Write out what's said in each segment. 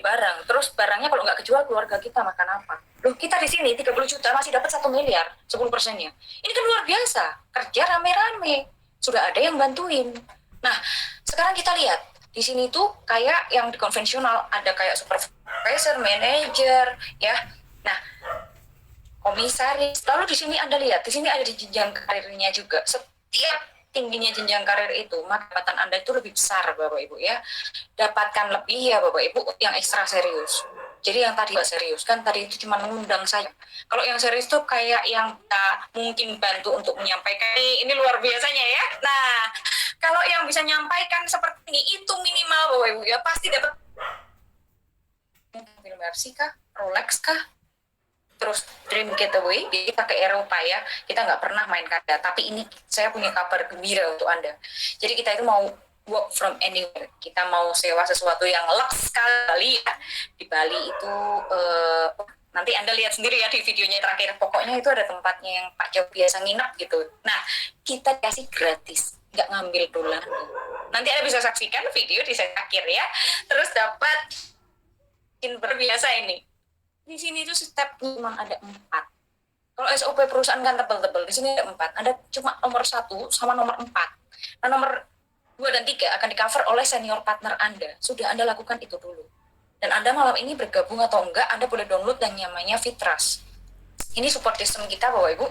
barang, terus barangnya kalau nggak kejual keluarga kita makan apa? Loh, kita di sini 30 juta masih dapat 1 miliar, 10%-nya. Ini kan luar biasa, kerja rame-rame, sudah ada yang bantuin. Nah, sekarang kita lihat, di sini tuh kayak yang di konvensional, ada kayak supervisor, manager, ya. Nah, komisaris. Lalu di sini Anda lihat, di sini ada di jenjang karirnya juga. Setiap tingginya jenjang karir itu, maka jabatan Anda itu lebih besar, Bapak Ibu ya. Dapatkan lebih ya Bapak Ibu yang ekstra serius. Jadi yang tadi gak serius kan tadi itu cuma mengundang saya. Kalau yang serius tuh kayak yang mungkin bantu untuk menyampaikan ini luar biasanya ya. Nah, kalau yang bisa menyampaikan seperti ini itu minimal Bapak Ibu ya pasti dapat mobil Mercy kah, Rolex kah, terus dream getaway kita ke Eropa ya, kita nggak pernah main kada, tapi ini saya punya kabar gembira untuk Anda. Jadi kita itu mau work from anywhere, kita mau sewa sesuatu yang lux sekali ya. Di Bali itu nanti Anda lihat sendiri ya di videonya terakhir, pokoknya itu ada tempatnya yang Pak Jo biasa nginep gitu. Nah, kita kasih gratis, nggak ngambil dolar. Nanti Anda bisa saksikan video di akhir ya, terus dapat berbiasa ini. Di sini tuh step cuma ada 4. Kalau SOP perusahaan kan tebel-tebel, di sini ada 4. Ada cuma nomor 1 sama nomor 4. Nah, nomor 2 dan 3 akan di-cover oleh senior partner Anda. Sudah Anda lakukan itu dulu. Dan Anda malam ini bergabung atau enggak, Anda boleh download yang namanya Fitras. Ini support system kita, Bapak Ibu,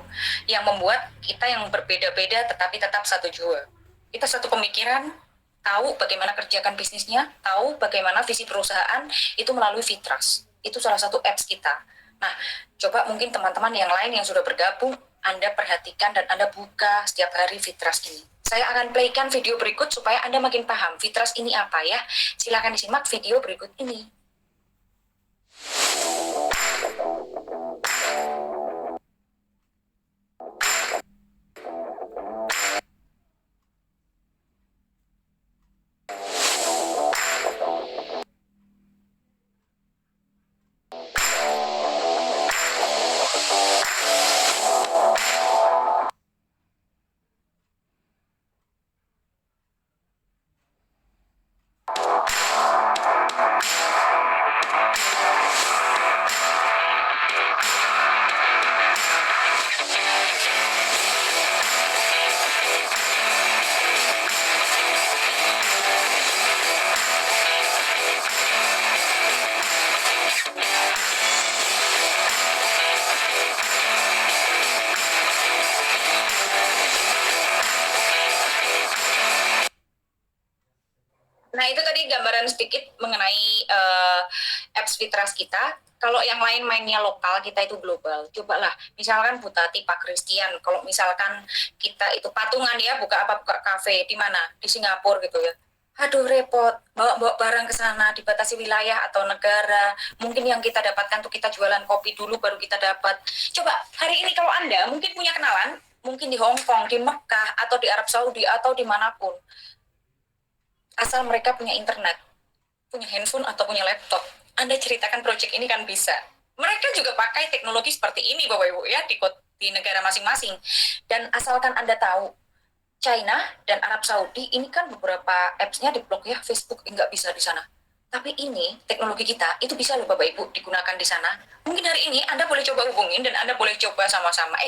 yang membuat kita yang berbeda-beda tetapi tetap satu jua. Kita satu pemikiran, tahu bagaimana kerjakan bisnisnya, tahu bagaimana visi perusahaan, itu melalui Fitras. Itu salah satu apps kita. Nah, coba mungkin teman-teman yang lain yang sudah bergabung, Anda perhatikan dan Anda buka setiap hari Fitras ini. Saya akan playkan video berikut supaya Anda makin paham Fitras ini apa ya. Silakan disimak video berikut ini. Nah, itu tadi gambaran sedikit mengenai apps Fitras kita. Kalau yang lain mainnya lokal, kita itu global. Cobalah, misalkan Bu Tati, Pak Christian, kalau misalkan kita itu patungan ya, buka kafe, di mana? Di Singapura gitu ya. Aduh, repot, bawa barang ke sana, dibatasi wilayah atau negara. Mungkin yang kita dapatkan tuh kita jualan kopi dulu, baru kita dapat. Coba, hari ini kalau Anda mungkin punya kenalan, mungkin di Hong Kong, di Mekah, atau di Arab Saudi, atau dimanapun. Asal mereka punya internet, punya handphone atau punya laptop, Anda ceritakan project ini kan bisa. Mereka juga pakai teknologi seperti ini Bapak Ibu ya di negara masing-masing. Dan asalkan Anda tahu, China dan Arab Saudi ini kan beberapa apps-nya diblok ya, Facebook nggak bisa di sana. Tapi ini teknologi kita itu bisa loh Bapak Ibu digunakan di sana. Mungkin hari ini Anda boleh coba hubungin dan Anda boleh coba sama-sama.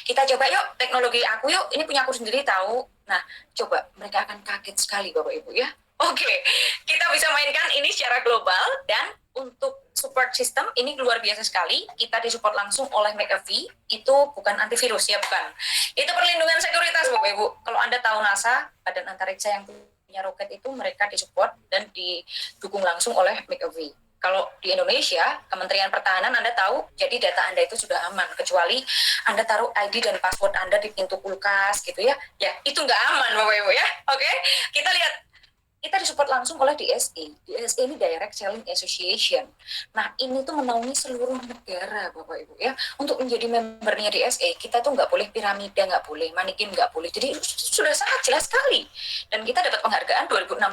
Kita coba yuk teknologi aku yuk. Ini punya aku sendiri tahu. Nah, coba mereka akan kaget sekali Bapak Ibu ya. Oke, kita bisa mainkan ini secara global dan untuk support system ini luar biasa sekali. Kita disupport langsung oleh McAfee. Itu bukan antivirus ya, bukan. Itu perlindungan sekuritas Bapak Ibu. Kalau Anda tahu NASA, Badan Antariksa yang punya roket itu mereka disupport dan didukung langsung oleh McAfee. Kalau di Indonesia, Kementerian Pertahanan Anda tahu, jadi data Anda itu sudah aman, kecuali Anda taruh ID dan password Anda di pintu kulkas gitu ya. Ya, itu nggak aman Bapak Ibu ya. Oke, kita lihat. Kita disupport langsung oleh DSE. DSE ini Direct Selling Association. Nah, ini tuh menaungi seluruh negara, Bapak Ibu ya. Untuk menjadi membernya DSE, kita tuh nggak boleh piramida, nggak boleh, manikin nggak boleh. Jadi sudah sangat jelas sekali. Dan kita dapat penghargaan 2016.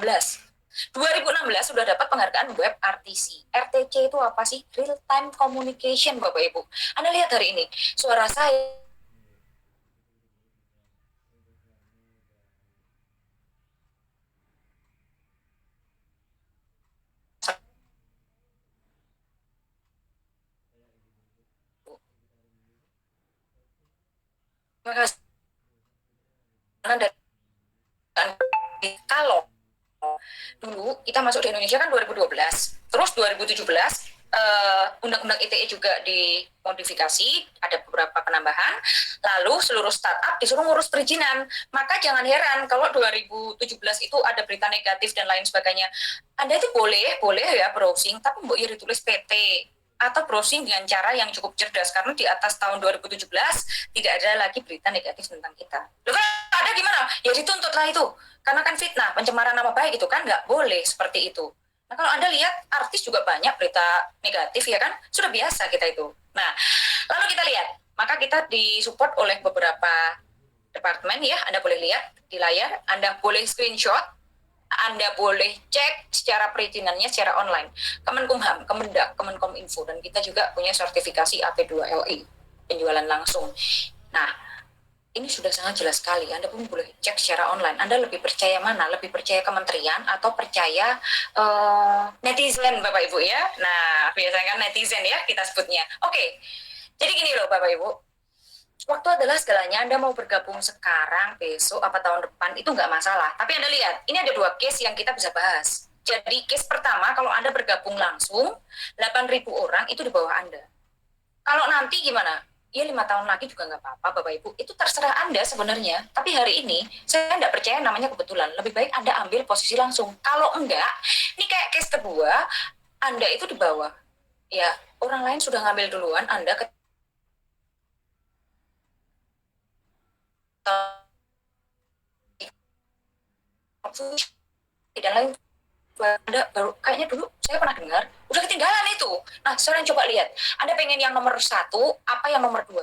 2016 sudah dapat penghargaan web RTC. RTC itu apa sih? Real Time Communication, Bapak Ibu. Anda lihat hari ini, suara saya penghasilan dari kalau dulu kita masuk di Indonesia kan 2012, terus 2017 Undang-Undang ITE juga dimodifikasi, ada beberapa penambahan, lalu seluruh startup disuruh ngurus perizinan. Maka jangan heran kalau 2017 itu ada berita negatif dan lain sebagainya. Anda itu boleh ya browsing, tapi mbok ya ditulis PT, atau browsing dengan cara yang cukup cerdas, karena di atas tahun 2017 tidak ada lagi berita negatif tentang kita. Loh, kan ada gimana? Ya dituntut lah itu, karena kan fitnah, pencemaran nama baik itu kan nggak boleh seperti itu. Nah kalau Anda lihat artis juga banyak berita negatif ya kan, sudah biasa kita itu. Nah lalu kita lihat, maka kita disupport oleh beberapa departemen ya, Anda boleh lihat di layar, Anda boleh screenshot, Anda boleh cek secara perizinannya secara online. Kemenkumham, Kemendak, Kemenkominfo, dan kita juga punya sertifikasi AP2LI, penjualan langsung. Nah, ini sudah sangat jelas sekali. Anda pun boleh cek secara online. Anda lebih percaya mana? Lebih percaya kementerian atau percaya netizen, Bapak Ibu ya? Nah, biasanya kan netizen ya kita sebutnya. Oke, jadi gini loh Bapak Ibu. Waktu adalah segalanya. Anda mau bergabung sekarang, besok, apa tahun depan, itu nggak masalah. Tapi Anda lihat, ini ada 2 case yang kita bisa bahas. Jadi case pertama, kalau Anda bergabung langsung, 8.000 orang itu di bawah Anda. Kalau nanti gimana? Ya 5 tahun lagi juga nggak apa-apa Bapak Ibu. Itu terserah Anda sebenarnya. Tapi hari ini, saya nggak percaya namanya kebetulan. Lebih baik Anda ambil posisi langsung. Kalau enggak, ini kayak case kedua, Anda itu di bawah. Ya, orang lain sudah ngambil duluan, Anda ke dan lain Anda baru kayaknya dulu saya pernah dengar udah ketinggalan itu. Nah sekarang coba lihat, Anda pengen yang nomor 1 apa yang nomor 2?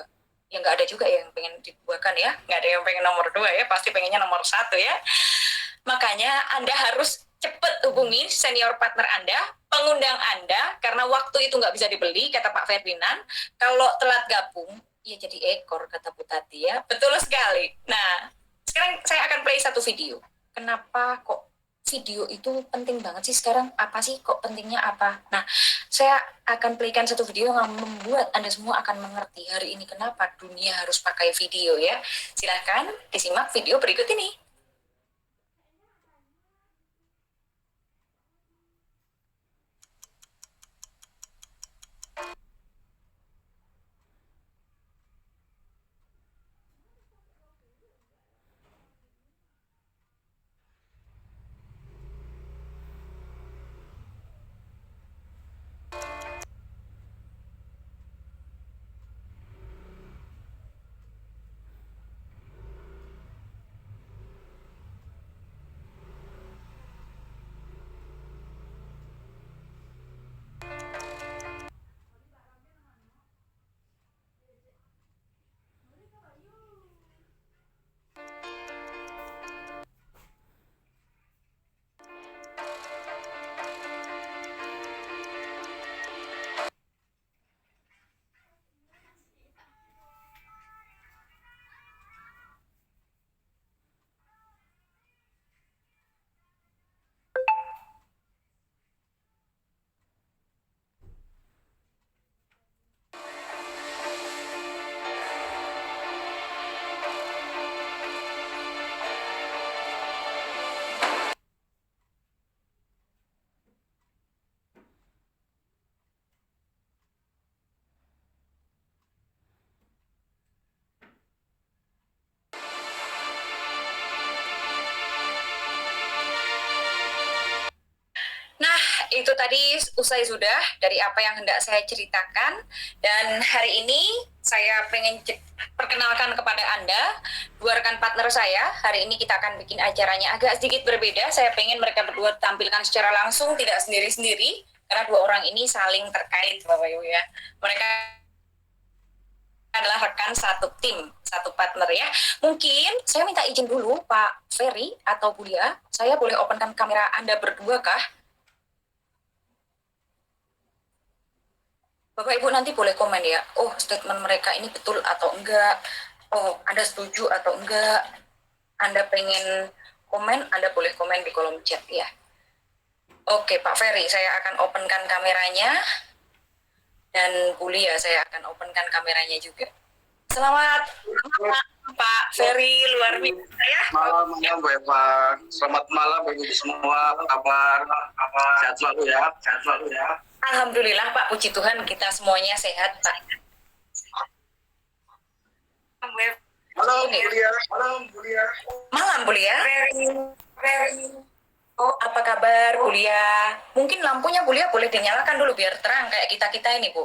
Ya nggak ada juga yang pengen dibuahkan ya, nggak ada yang pengen nomor 2 ya, pasti pengennya nomor 1 ya. Makanya Anda harus cepat hubungi senior partner Anda, pengundang Anda, karena waktu itu nggak bisa dibeli, kata Pak Ferdinand. Kalau telat gabung, ya jadi ekor, kata Bu Tati ya. Betul sekali. Nah, sekarang saya akan play satu video. Kenapa kok video itu penting banget sih sekarang? Apa sih kok pentingnya apa? Nah, saya akan playkan satu video yang membuat Anda semua akan mengerti hari ini kenapa dunia harus pakai video ya. Silahkan disimak video berikut ini. Nah, itu tadi usai sudah dari apa yang hendak saya ceritakan. Dan hari ini saya pengen perkenalkan kepada Anda dua rekan partner saya. Hari ini kita akan bikin acaranya agak sedikit berbeda. Saya pengen mereka berdua tampilkan secara langsung, tidak sendiri-sendiri. Karena dua orang ini saling terkait, Bapak Ibu ya. Mereka adalah rekan satu tim, satu partner ya. Mungkin saya minta izin dulu Pak Ferry atau Bulia, saya boleh openkan kamera Anda berdua kah? Bapak Ibu nanti boleh komen ya, oh statement mereka ini betul atau enggak, oh Anda setuju atau enggak, Anda pengen komen, Anda boleh komen di kolom chat ya. Oke Pak Ferry, saya akan openkan kameranya, dan Bulia saya akan openkan kameranya juga. Selamat Pak Ferry, luar biasa ya. Malam, Bu Eva. Selamat malam Ibu semua. Apa kabar? Sehat selalu ya. Sehat selalu ya. Alhamdulillah Pak, puji Tuhan kita semuanya sehat Pak. Malam Bu Lia. Malam Bu Lia. Malam Bu Lia. Oh, apa kabar Bu Lia? Mungkin lampunya Bu Lia boleh dinyalakan dulu biar terang kayak kita-kita ini Bu.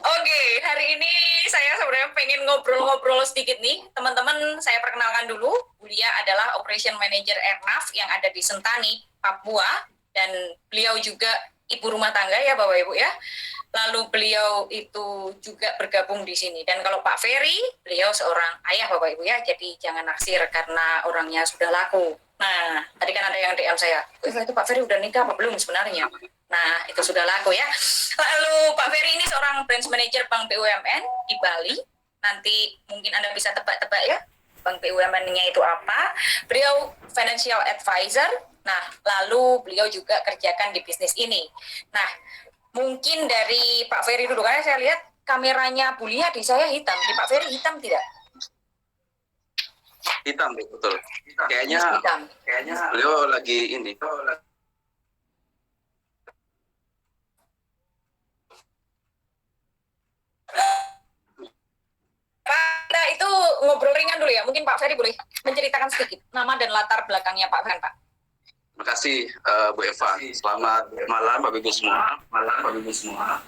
Oke, hari ini saya sebenarnya pengen ngobrol-ngobrol sedikit nih. Teman-teman, saya perkenalkan dulu. Bu Lia adalah Operation Manager Airnav yang ada di Sentani, Papua. Dan beliau juga ibu rumah tangga ya Bapak Ibu ya. Lalu beliau itu juga bergabung di sini. Dan kalau Pak Ferry, beliau seorang ayah Bapak Ibu ya. Jadi jangan naksir karena orangnya sudah laku. Nah, tadi kan ada yang DM saya. Itu Pak Ferry udah nikah apa belum sebenarnya? Nah, itu sudah laku ya. Lalu Pak Ferry ini seorang branch manager Bank BUMN di Bali. Nanti mungkin Anda bisa tebak-tebak ya, Bank BUMN-nya itu apa. Beliau financial advisor. Nah, lalu beliau juga kerjakan di bisnis ini. Nah, mungkin dari Pak Ferry dulu, karena saya lihat kameranya Bu Lia di saya hitam. Di Pak Ferry hitam tidak? Hitam, betul. Kayaknya beliau lagi ini. Pak, itu ngobrol ringan dulu ya. Mungkin Pak Ferry boleh menceritakan sedikit nama dan latar belakangnya Pak Ferry, Pak. Terima kasih Bu Eva. Selamat malam Bapak Ibu semua.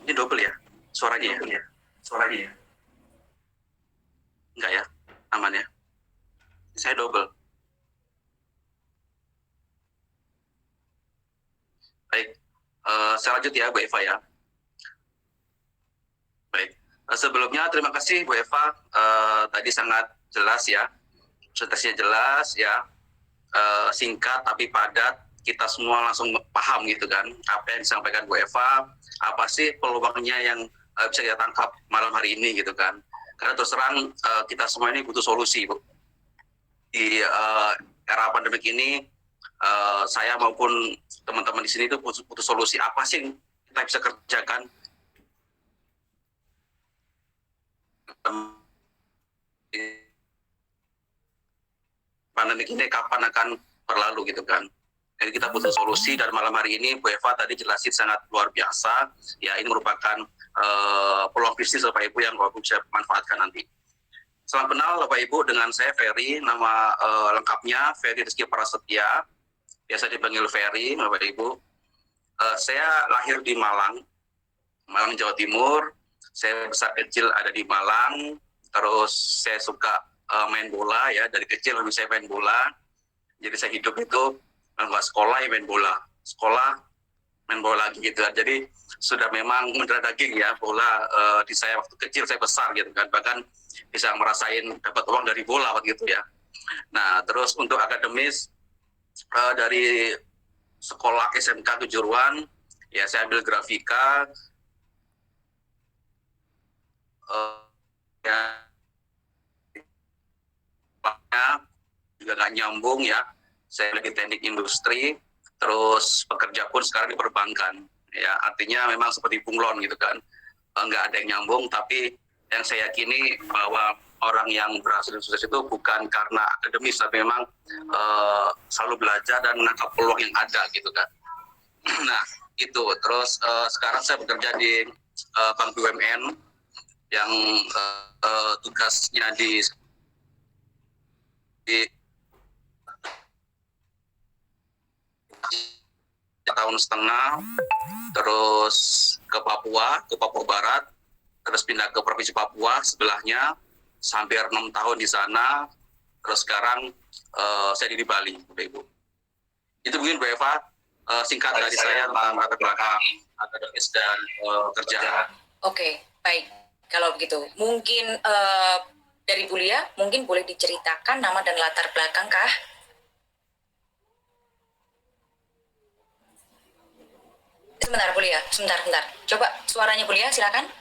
Ini double ya suaranya ya? Enggak ya? Aman ya? Saya double. Baik. Saya lanjut ya Bu Eva ya. Baik. Sebelumnya terima kasih Bu Eva. Tadi sangat jelas ya. Presentasinya jelas ya. Singkat tapi padat, kita semua langsung paham gitu kan apa yang disampaikan Bu Eva, apa sih peluangnya yang bisa kita tangkap malam hari ini gitu kan. Karena terus terang kita semua ini butuh solusi Bu. Di era pandemik ini saya maupun teman-teman di sini itu butuh solusi apa sih yang kita bisa kerjakan pandemi ini kapan akan berlalu gitu kan. Jadi kita butuh solusi dan malam hari ini Bu Eva tadi jelasin sangat luar biasa. Ya ini merupakan peluang bisnis Bapak Ibu yang Bapak Ibu bisa manfaatkan nanti. Salam kenal Bapak Ibu, dengan saya Ferry, nama lengkapnya Ferry Rizky Prasetya, biasa dipanggil Ferry Bapak Ibu. Saya lahir di Malang Jawa Timur. Saya besar kecil ada di Malang. Terus saya suka main bola ya, dari kecil lebih saya main bola. Jadi saya hidup itu nggak sekolah ya main bola, sekolah main bola lagi gitu. Jadi sudah memang mendarah daging ya bola di saya waktu kecil, saya besar gitu kan, bahkan bisa ngerasain dapat uang dari bola waktu gitu ya. Nah terus untuk akademis dari sekolah SMK Kejuruan ya saya ambil grafika ya juga nggak nyambung ya. Saya lagi teknik industri, terus pekerja pun sekarang di perbankan. Ya artinya memang seperti bunglon gitu kan, nggak ada yang nyambung. Tapi yang saya yakini bahwa orang yang berhasil sukses itu bukan karena akademis, tapi memang selalu belajar dan menangkap peluang yang ada gitu kan. Nah itu terus sekarang saya bekerja di Bank BUMN yang tugasnya di tahun setengah, terus ke Papua Barat, terus pindah ke Provinsi Papua sebelahnya, hampir 6 tahun di sana, terus sekarang saya di Bali, Bapak Ibu. Itu mungkin Bu Eva, singkat dari saya tentang latar belakang akademis dan kerjaan. Oke, baik. Kalau begitu, mungkin dari Bu Lia, mungkin boleh diceritakan nama dan latar belakang kah? Sebentar Bu Lia, sebentar. Coba suaranya Bu Lia, silakan.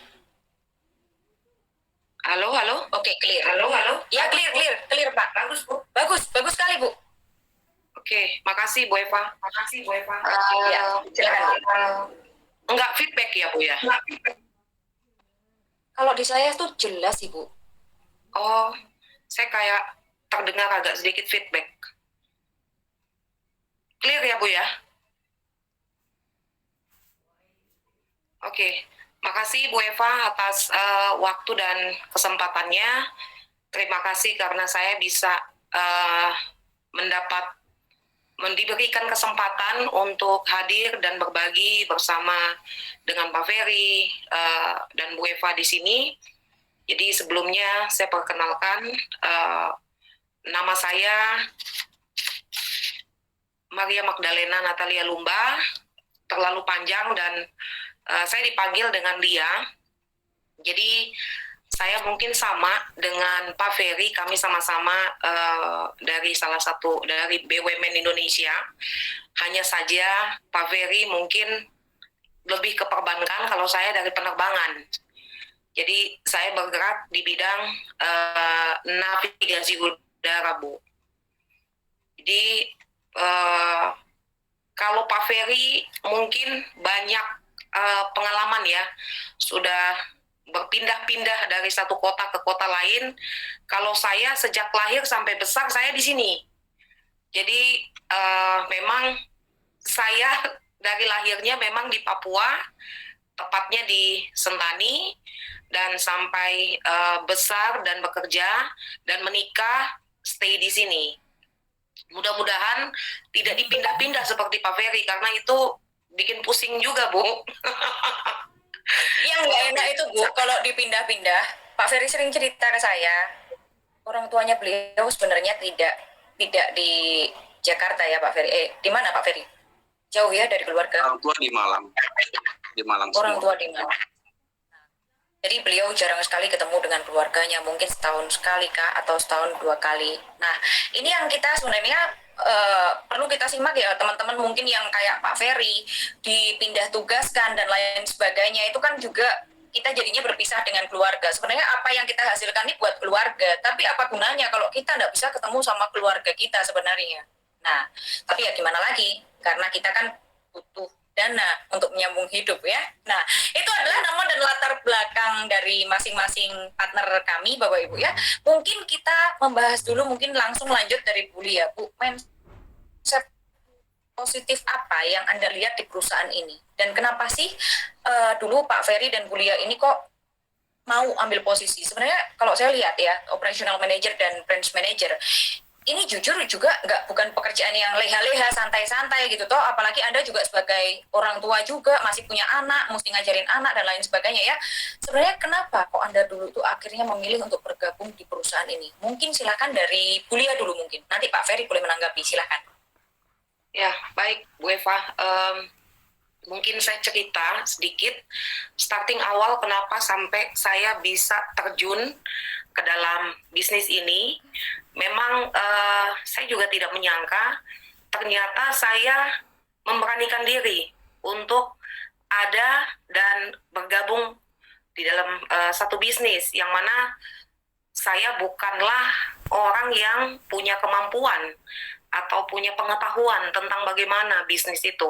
Halo. Oke, clear. Halo. Ya, clear Pak. Bagus Bu. Bagus sekali Bu. Oke, makasih Bu Eva. Ya, silakan Bu. Enggak feedback ya Bu ya? Kalau di saya tuh jelas, Ibu. Oh, saya kayak terdengar agak sedikit feedback. Clear ya Bu ya? Oke, makasih Bu Eva atas waktu dan kesempatannya. Terima kasih karena saya bisa diberikan kesempatan untuk hadir dan berbagi bersama dengan Pak Ferry dan Bu Eva di sini. Jadi sebelumnya saya perkenalkan, nama saya Maria Magdalena Natalia Lumba, terlalu panjang dan saya dipanggil dengan Lia. Jadi saya mungkin sama dengan Pak Ferry, kami sama-sama dari salah satu dari BUMN Indonesia. Hanya saja Pak Ferry mungkin lebih ke perbankan, kalau saya dari penerbangan. Jadi saya bergerak di bidang navigasi udara, Bu. Jadi kalau Pak Ferry mungkin banyak pengalaman ya, sudah berpindah-pindah dari satu kota ke kota lain. Kalau saya sejak lahir sampai besar saya di sini. Jadi memang saya dari lahirnya memang di Papua, tepatnya di Sentani, dan sampai besar dan bekerja dan menikah stay di sini. Mudah-mudahan tidak dipindah-pindah seperti Pak Ferry, karena itu bikin pusing juga, Bu. Yang nggak enak itu, Bu, kalau dipindah-pindah. Pak Ferry sering cerita ke saya, orang tuanya beliau sebenarnya tidak di Jakarta ya, Pak Ferry. Di mana Pak Ferry? Jauh ya dari keluarga? Orang tua di Malang. Di Malang Orang semua. tua di Malang. Jadi beliau jarang sekali ketemu dengan keluarganya, mungkin setahun sekali Kak, atau setahun 2 kali. Nah, ini yang kita sebenarnya perlu kita simak ya teman-teman, mungkin yang kayak Pak Ferry dipindah tugaskan dan lain sebagainya, itu kan juga kita jadinya berpisah dengan keluarga. Sebenarnya apa yang kita hasilkan ini buat keluarga, tapi apa gunanya kalau kita nggak bisa ketemu sama keluarga kita sebenarnya. Nah, tapi ya gimana lagi, karena kita kan butuh dana untuk menyambung hidup ya. Nah, itu adalah nama dan latar belakang dari masing-masing partner kami, Bapak Ibu ya. Mungkin kita membahas dulu, mungkin langsung lanjut dari Bu Lia. Bu, mindset positif apa yang Anda lihat di perusahaan ini? Dan kenapa sih dulu Pak Ferry dan Bu Lia ini kok mau ambil posisi? Sebenarnya kalau saya lihat ya, operational manager dan branch manager, ini jujur juga bukan pekerjaan yang leha-leha, santai-santai gitu toh, apalagi Anda juga sebagai orang tua juga, masih punya anak, mesti ngajarin anak dan lain sebagainya ya. Sebenarnya kenapa kok Anda dulu tuh akhirnya memilih untuk bergabung di perusahaan ini? Mungkin silakan dari Bu Lia dulu mungkin, nanti Pak Ferry boleh menanggapi, silakan. Ya, baik Bu Eva. Mungkin saya cerita sedikit, starting awal kenapa sampai saya bisa terjun ke dalam bisnis ini. Memang saya juga tidak menyangka ternyata saya memberanikan diri untuk ada dan bergabung di dalam satu bisnis yang mana saya bukanlah orang yang punya kemampuan atau punya pengetahuan tentang bagaimana bisnis itu.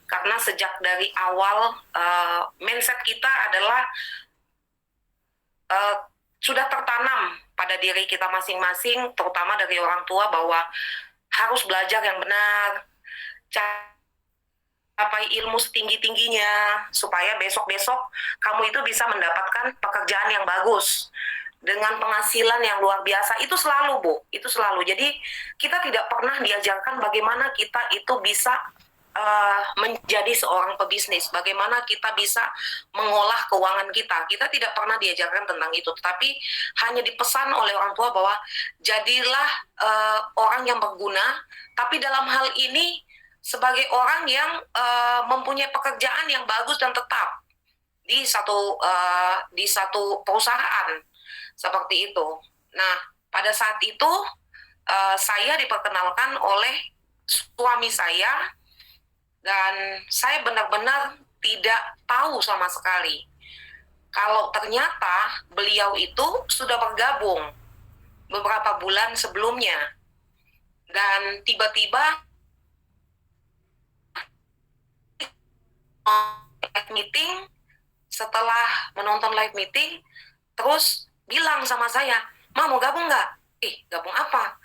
Karena sejak dari awal mindset kita adalah sudah tertanam pada diri kita masing-masing, terutama dari orang tua, bahwa harus belajar yang benar, capai ilmu setinggi-tingginya, supaya besok-besok kamu itu bisa mendapatkan pekerjaan yang bagus, dengan penghasilan yang luar biasa. Itu selalu, Bu, itu selalu. Jadi kita tidak pernah diajarkan bagaimana kita itu bisa menjadi seorang pebisnis, bagaimana kita bisa mengolah keuangan kita. Kita tidak pernah diajarkan tentang itu, tapi hanya dipesan oleh orang tua bahwa jadilah orang yang berguna, tapi dalam hal ini sebagai orang yang mempunyai pekerjaan yang bagus dan tetap di satu perusahaan seperti itu. Nah, pada saat itu saya diperkenalkan oleh suami saya, dan saya benar-benar tidak tahu sama sekali kalau ternyata beliau itu sudah bergabung beberapa bulan sebelumnya. Dan tiba-tiba meeting setelah menonton live meeting, terus bilang sama saya, "Ma, mau gabung nggak?" Gabung apa?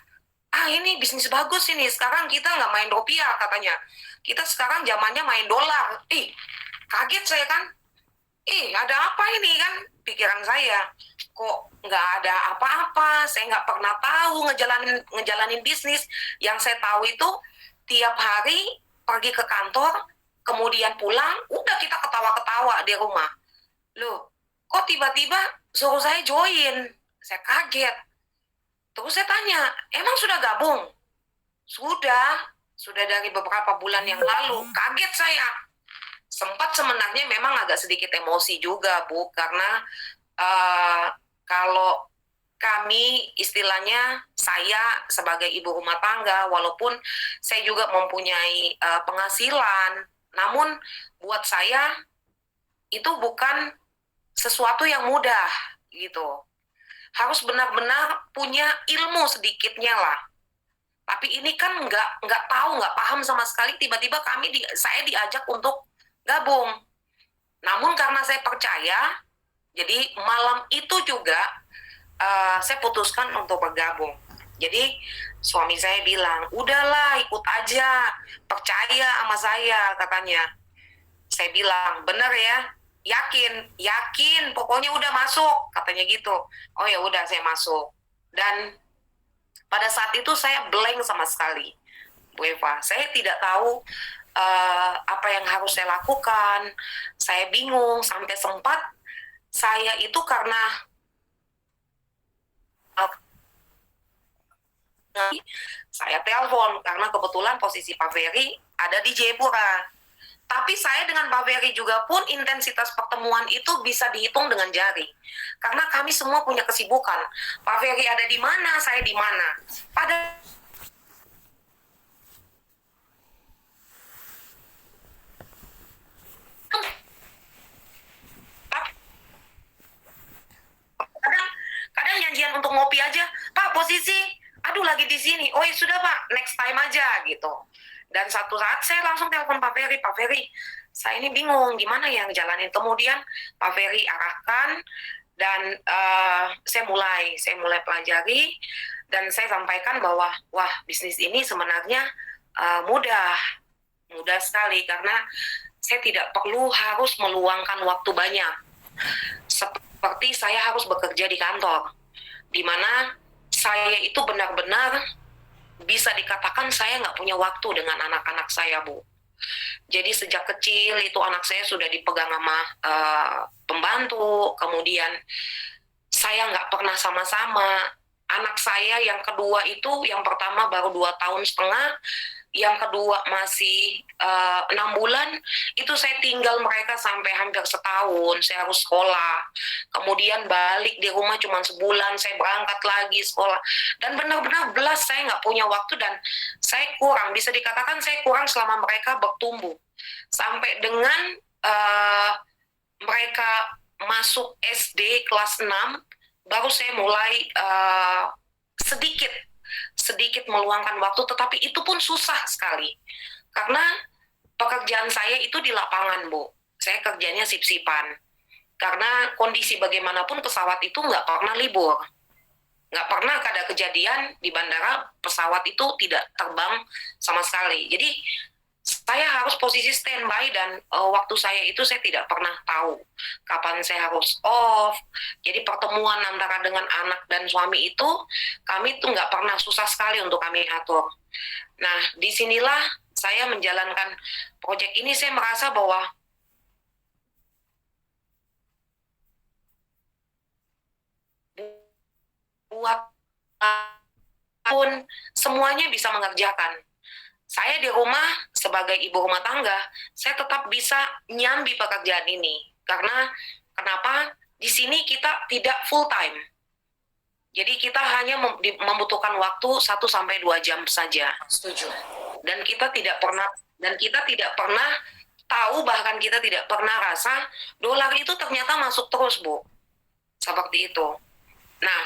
Ini bisnis bagus ini, sekarang kita nggak main rupiah katanya. Kita sekarang zamannya main dolar. Kaget saya kan. Ada apa ini kan? Pikiran saya, kok nggak ada apa-apa, saya nggak pernah tahu ngejalanin bisnis. Yang saya tahu itu tiap hari pergi ke kantor, kemudian pulang, udah kita ketawa-ketawa di rumah. Loh, kok tiba-tiba suruh saya join? Saya kaget. Terus saya tanya, emang sudah gabung? Sudah dari beberapa bulan yang lalu. Kaget saya. Sempat sebenarnya memang agak sedikit emosi juga, Bu, karena kalau kami istilahnya, saya sebagai ibu rumah tangga, walaupun saya juga mempunyai penghasilan, namun buat saya itu bukan sesuatu yang mudah gitu. Harus benar-benar punya ilmu sedikitnya lah. Tapi ini kan nggak tahu, nggak paham sama sekali. Tiba-tiba saya diajak untuk gabung. Namun karena saya percaya, jadi malam itu juga saya putuskan untuk bergabung. Jadi suami saya bilang, udahlah ikut aja, percaya sama saya katanya. Saya bilang, bener ya, yakin, pokoknya udah masuk katanya gitu. Oh ya udah, saya masuk. Dan pada saat itu saya blank sama sekali, Bu Eva. Saya tidak tahu apa yang harus saya lakukan. Saya bingung sampai sempat saya itu karena saya telepon karena kebetulan posisi Pak Ferry ada di Jayapura. Tapi saya dengan Pak Ferry juga pun intensitas pertemuan itu bisa dihitung dengan jari. Karena kami semua punya kesibukan. Pak Ferry ada di mana, saya di mana. Kadang janjian untuk ngopi aja, Pak posisi, aduh lagi di sini, oh ya sudah Pak, next time aja gitu. Dan satu saat saya langsung telepon Pak Ferry, saya ini bingung gimana ya ngejalanin. Kemudian Pak Ferry arahkan dan saya mulai pelajari dan saya sampaikan bahwa wah bisnis ini sebenarnya mudah sekali karena saya tidak perlu harus meluangkan waktu banyak. Seperti saya harus bekerja di kantor, di mana saya itu benar-benar bisa dikatakan saya nggak punya waktu dengan anak-anak saya, Bu. Jadi sejak kecil itu anak saya sudah dipegang sama pembantu, kemudian saya nggak pernah sama-sama. Anak saya yang kedua itu, yang pertama baru 2,5 tahun, yang kedua masih 6 bulan, itu saya tinggal mereka sampai hampir setahun. Saya harus sekolah, kemudian balik di rumah cuma sebulan, saya berangkat lagi sekolah, dan benar-benar belas saya nggak punya waktu dan saya kurang, bisa dikatakan saya kurang selama mereka bertumbuh. Sampai dengan mereka masuk SD kelas 6, baru saya mulai sedikit meluangkan waktu, tetapi itu pun susah sekali. Karena pekerjaan saya itu di lapangan, Bu. Saya kerjanya sip-sipan. Karena kondisi bagaimanapun pesawat itu nggak pernah libur. Nggak pernah ada kejadian di bandara pesawat itu tidak terbang sama sekali. Jadi saya harus posisi standby dan waktu saya itu saya tidak pernah tahu kapan saya harus off. Jadi pertemuan antara dengan anak dan suami itu kami tuh nggak pernah, susah sekali untuk kami atur. Nah disinilah saya menjalankan proyek ini, saya merasa bahwa buat pun semuanya bisa mengerjakan. Saya di rumah sebagai ibu rumah tangga, saya tetap bisa nyambi pekerjaan ini. Karena kenapa? Di sini kita tidak full time. Jadi kita hanya membutuhkan waktu 1-2 jam saja. Setuju. Dan kita tidak pernah tahu, bahkan kita tidak pernah rasa dolar itu ternyata masuk terus, Bu. Seperti itu. Nah,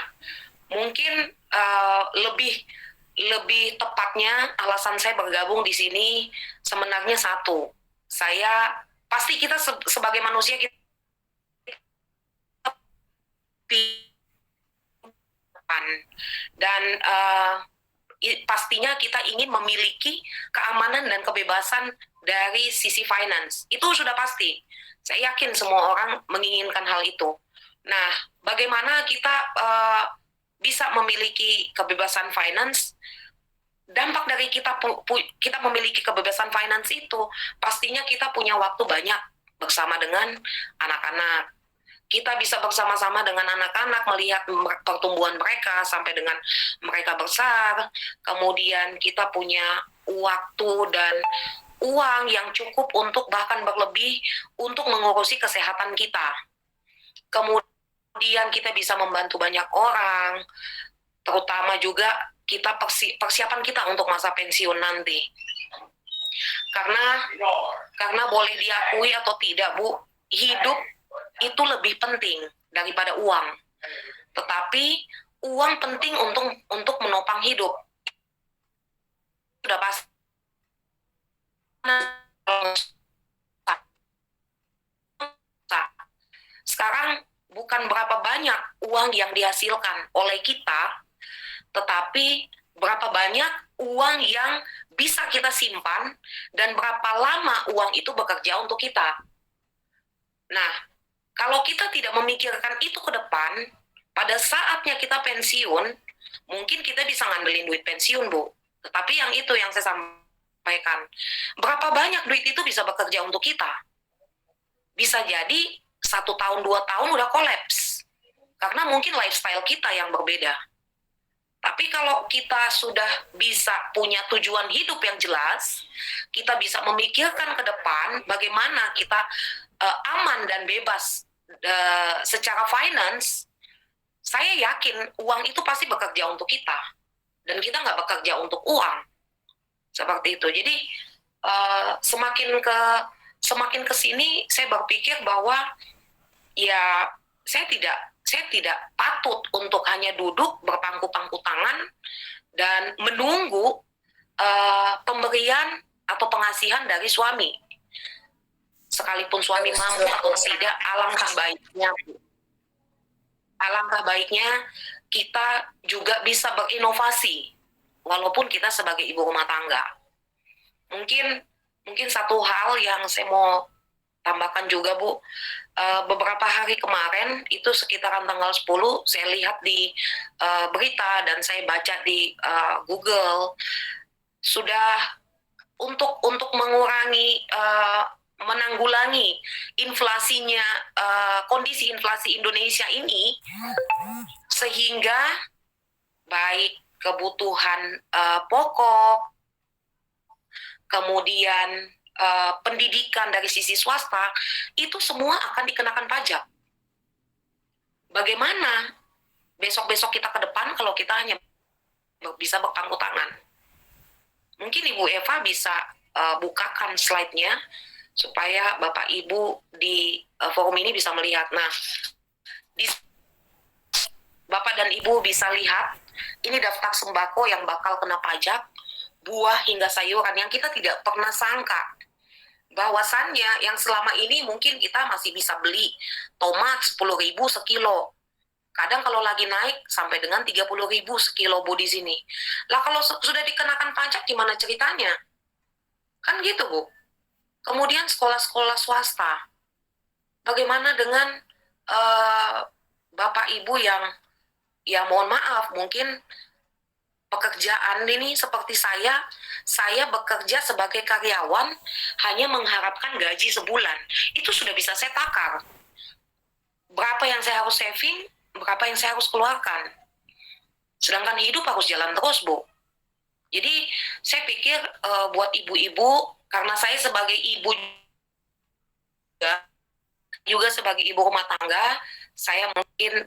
mungkin lebih tepatnya alasan saya bergabung di sini sebenarnya satu. Saya pasti kita sebagai manusia kita dan pastinya kita ingin memiliki keamanan dan kebebasan dari sisi finance. Itu sudah pasti. Saya yakin semua orang menginginkan hal itu. Nah, bagaimana kita bisa memiliki kebebasan finance? Dampak dari kita memiliki kebebasan finance itu, pastinya kita punya waktu banyak bersama dengan anak-anak. Kita bisa bersama-sama dengan anak-anak melihat pertumbuhan mereka sampai dengan mereka besar. Kemudian kita punya waktu dan uang yang cukup untuk bahkan berlebih untuk mengurusi kesehatan kita. Kemudian kita bisa membantu banyak orang, terutama juga kita persiapan kita untuk masa pensiun nanti. Karena boleh diakui atau tidak, Bu, hidup itu lebih penting daripada uang. Tetapi uang penting untuk menopang hidup. Sudah pasti. Sekarang bukan berapa banyak uang yang dihasilkan oleh kita, tetapi berapa banyak uang yang bisa kita simpan dan berapa lama uang itu bekerja untuk kita. Nah, kalau kita tidak memikirkan itu ke depan, pada saatnya kita pensiun, mungkin kita bisa ngandelin duit pensiun, Bu. Tetapi yang itu yang saya sampaikan. Berapa banyak duit itu bisa bekerja untuk kita? Bisa jadi 1 tahun, 2 tahun udah kolaps. Karena mungkin lifestyle kita yang berbeda. Tapi kalau kita sudah bisa punya tujuan hidup yang jelas, kita bisa memikirkan ke depan bagaimana kita aman dan bebas secara finance, saya yakin uang itu pasti bekerja untuk kita. Dan kita nggak bekerja untuk uang. Seperti itu. Jadi semakin ke sini saya berpikir bahwa ya saya tidak patut untuk hanya duduk berpangku-pangku tangan dan menunggu pemberian atau pengasihan dari suami. Sekalipun suami mampu atau tidak, alangkah baiknya kita juga bisa berinovasi walaupun kita sebagai ibu rumah tangga. Mungkin satu hal yang saya mau tambahkan juga, Bu, beberapa hari kemarin itu sekitaran tanggal 10 saya lihat di berita dan saya baca di Google sudah untuk menanggulangi inflasinya, kondisi inflasi Indonesia ini, sehingga baik kebutuhan pokok, kemudian pendidikan dari sisi swasta, itu semua akan dikenakan pajak. Bagaimana besok-besok kita ke depan kalau kita hanya bisa berpangku tangan? Mungkin Ibu Eva bisa bukakan slide-nya supaya Bapak Ibu di forum ini bisa melihat. Nah, Bapak dan Ibu bisa lihat, ini daftar sembako yang bakal kena pajak, buah hingga sayuran yang kita tidak pernah sangka. Bahwasannya yang selama ini mungkin kita masih bisa beli tomat 10.000 sekilo. Kadang kalau lagi naik sampai dengan 30.000 sekilo, Bu, di sini. Lah kalau sudah dikenakan pajak gimana ceritanya? Kan gitu, Bu. Kemudian sekolah-sekolah swasta. Bagaimana dengan Bapak Ibu yang ya mohon maaf, mungkin pekerjaan ini seperti saya bekerja sebagai karyawan hanya mengharapkan gaji sebulan. Itu sudah bisa saya takar. Berapa yang saya harus saving, berapa yang saya harus keluarkan. Sedangkan hidup harus jalan terus, Bu. Jadi saya pikir buat ibu-ibu, karena saya sebagai ibu juga sebagai ibu rumah tangga, saya mungkin